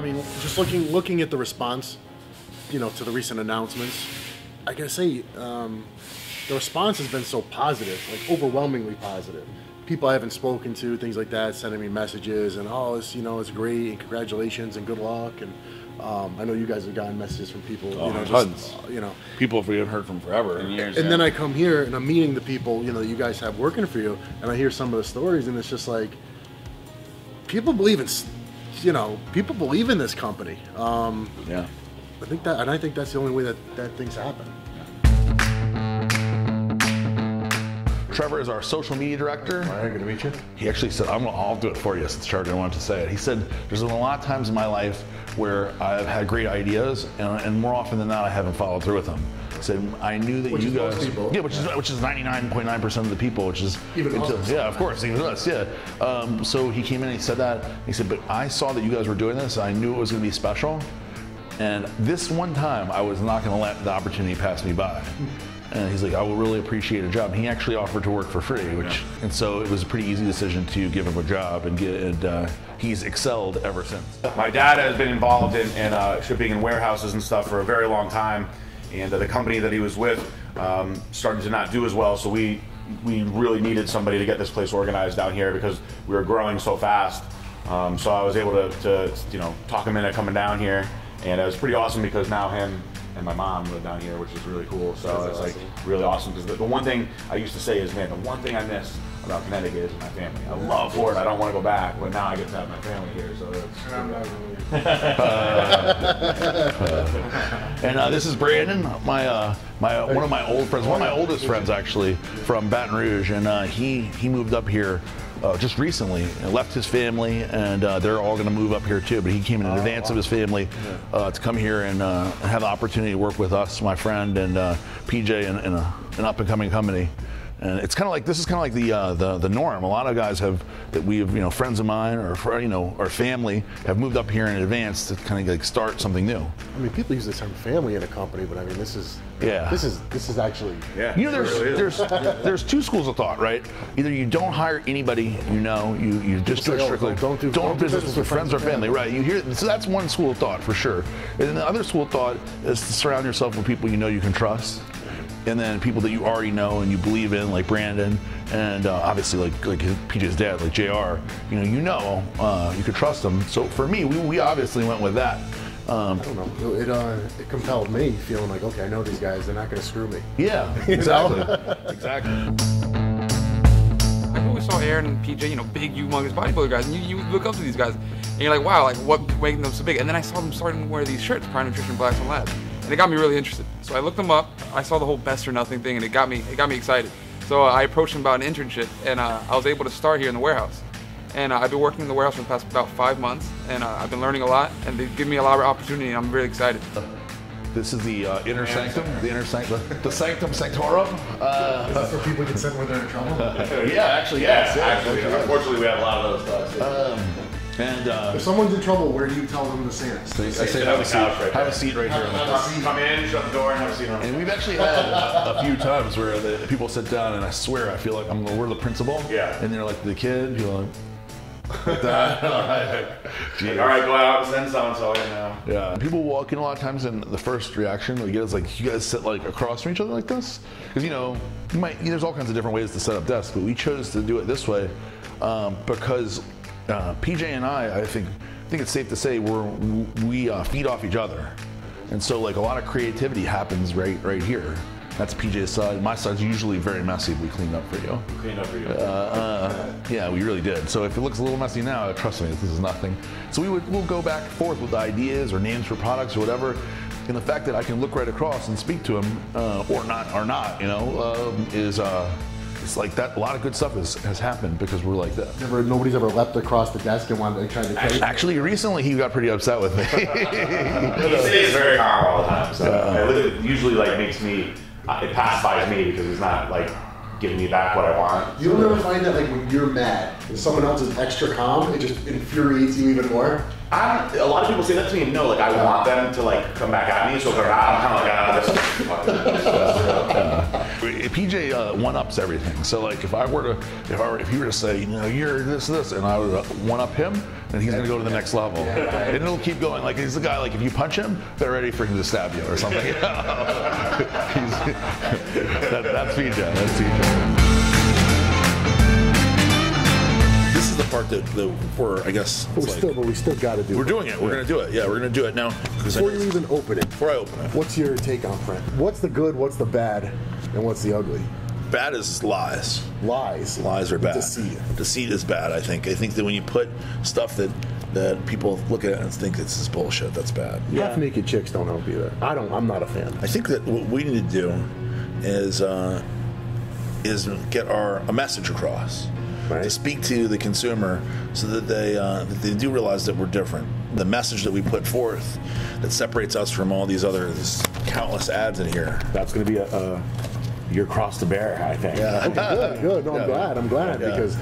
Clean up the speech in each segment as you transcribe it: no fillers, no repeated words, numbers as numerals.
I mean, just looking at the response, you know, to the recent announcements, I gotta say, the response has been so positive, like overwhelmingly positive. People I haven't spoken to, things like that, sending me messages and, oh, it's, you know, it's great and congratulations and good luck. And I know you guys have gotten messages from people, you know, tons. just, you know, people we haven't heard from forever. And then I come here and I'm meeting the people, you know, you guys have working for you, and I hear some of the stories, and it's just like, people believe in, you know, people believe in this company. Yeah. I think that's the only way that things happen. Trevor is our social media director. All right, good to meet you. He actually said, I'll do it for you since Trevor didn't want to say it. He said, there's been a lot of times in my life where I've had great ideas, and more often than not, I haven't followed through with them. He said, I knew that you guys, yeah, which is 99.9% of the people, which is even us. Yeah, of course, even us, yeah. So he came in and he said that. He said, but I saw that you guys were doing this, and I knew it was going to be special. And this one time, I was not going to let the opportunity pass me by. And he's like, I will really appreciate a job. And he actually offered to work for free, and so it was a pretty easy decision to give him a job, and he's excelled ever since. My dad has been involved in shipping in warehouses and stuff for a very long time, and the company that he was with started to not do as well, so we really needed somebody to get this place organized down here because we were growing so fast. So I was able to you know, talk him into coming down here, and it was pretty awesome because now him and my mom live down here, which is really cool. So it's like really awesome because the one thing I used to say is, man, the one thing I miss about Connecticut is my family. I love Florida. I don't want to go back, but now I get to have my family here. So and this is Brandon, one of my old friends, one of my oldest friends actually, from Baton Rouge, and he moved up here just recently and left his family, and they're all going to move up here too, but he came in advance of his family to come here and have the opportunity to work with us, my friend, and PJ in an up-and-coming company. And it's kind of like, this is kind of like the norm. A lot of guys friends of mine or, you know, our family have moved up here in advance to kind of like start something new. I mean, people use the term family in a company, but I mean, this is actually, you know, there's two schools of thought, right? Either you don't hire anybody, you just do it strictly, don't do business with friends or family, right? So that's one school of thought for sure. And then the other school of thought is to surround yourself with people you know you can trust. And then people that you already know and you believe in, like Brandon, and obviously like PJ's dad, like JR. You could trust them. So for me, we obviously went with that. I don't know. It compelled me feeling like, okay, I know these guys. They're not going to screw me. Yeah, exactly. Exactly. I always saw Aaron and PJ, you know, big, humongous bodybuilder guys, and you look up to these guys, and you're like, wow, like what making them so big? And then I saw them starting to wear these shirts, Prime Nutrition Blacks and Labs. And it got me really interested. So I looked them up, I saw the whole best or nothing thing, and it got me excited. So I approached them about an internship, and I was able to start here in the warehouse. And I've been working in the warehouse for the past about 5 months, and I've been learning a lot, and they've given me a lot of opportunity, and I'm really excited. This is the inner sanctum, the sanctum sanctorum. Is that for people who can send when they're in trouble? Yeah, actually, yes. Actually, unfortunately, we have a lot of those stuff. If someone's in trouble, where do you tell them to sit? I say have a seat right here. Come in, shut the door, and have a seat. And we've actually had a few times where the people sit down, and I swear I feel like we're the principal. Yeah. And they're like the kid. You're like that. All right, go out and send so-and-so in now. Yeah. People walk in a lot of times, and the first reaction we get is like, you guys sit like across from each other like this? Because there's all kinds of different ways to set up desks, but we chose to do it this way because PJ and I think it's safe to say we feed off each other, and so like a lot of creativity happens right here. That's PJ's side. My side's usually very messy. We cleaned up for you. Yeah, we really did. So if it looks a little messy now, trust me, this is nothing. So we'll go back and forth with ideas or names for products or whatever. And the fact that I can look right across and speak to him or not, it's like that. A lot of good stuff has happened because we're like that. Nobody's ever leapt across the desk and wanted to try to take. Actually, recently he got pretty upset with me. He stays very calm all the time. So it usually like makes me. It pacifies me because he's not like giving me back what I want. You don't ever find that like when you're mad and someone else is extra calm, it just infuriates you even more? A lot of people say that to me, and no, like I want them to like come back at me, so if they're not, I'm kind of like, PJ one-ups everything. So like if he were to say, you know, you're this, and I would one-up him, then he's gonna go to the next level. And it'll keep going. Like he's the guy, like if you punch him, they're ready for him to stab you or something. That's PJ. That's PJ. This is the part that we're, I guess, But we still got to do it. we're doing it. We're going to do it. Yeah, we're going to do it now. Before you even open it, Before I open it. what's your take on print? What's the good, what's the bad, and what's the ugly? Bad is lies. Lies. Lies are bad. Deceit. Deceit is bad, I think. I think that when you put stuff that people look at and think this is bullshit, that's bad. Half-naked chicks don't help either. I'm not a fan. I think that what we need to do is get a message across. Right. To speak to the consumer so that they do realize that we're different. The message that we put forth that separates us from all these other countless ads in here. That's going to be your cross to bear, I think. Yeah. Okay, good. No, I'm glad because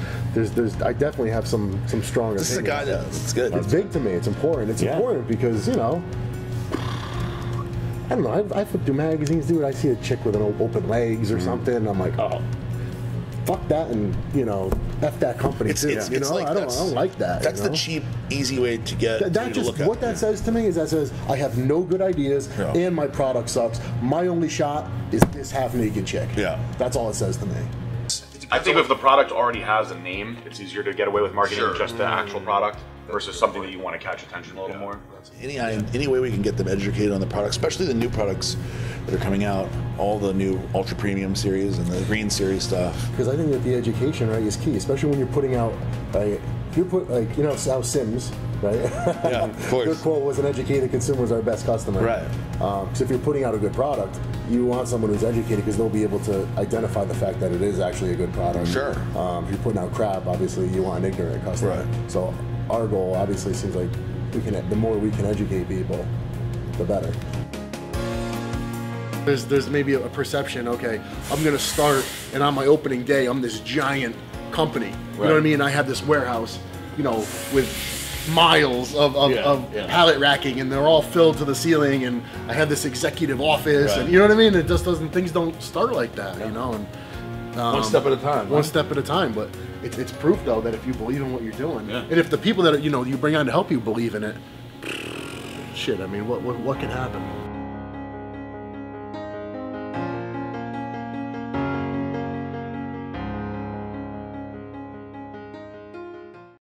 I definitely have some strong This is a opinions. guy that it's good. It's big to me. It's important. It's important because, you know, I don't know. I flip through magazines, dude. I see a chick with an open legs or something. And I'm like, oh, fuck that, and you know, F that company too. You know, like I don't like that. That's the cheap, easy way to get That to just look at. what that says to me is that says I have no good ideas and my product sucks. My only shot is this half-naked chick. Yeah. That's all it says to me. I think if the product already has a name, it's easier to get away with marketing just the actual product versus something that you want to catch attention a little more. Any way we can get them educated on the product, especially the new products that are coming out, all the new ultra premium series and the green series stuff. Because I think that the education, right, is key, especially when you're putting out, like, if you put, like, you know, how Sims, right? Yeah, of course. Good quote was, an educated consumer is our best customer. Right. Because if you're putting out a good product, you want someone who's educated because they'll be able to identify the fact that it is actually a good product. Sure. If you're putting out crap, obviously you want an ignorant customer. Right. So our goal obviously seems like the more we can educate people, the better. There's maybe a perception, okay, I'm gonna start and on my opening day I'm this giant company. You know what I mean? I have this warehouse, you know, with miles of pallet racking and they're all filled to the ceiling and I have this executive office and you know what I mean? It just doesn't, things don't start like that, you know? And one step at a time. One step at a time, but it's proof though that if you believe in what you're doing, and if the people that you bring on to help you believe in it, shit, I mean, what can happen?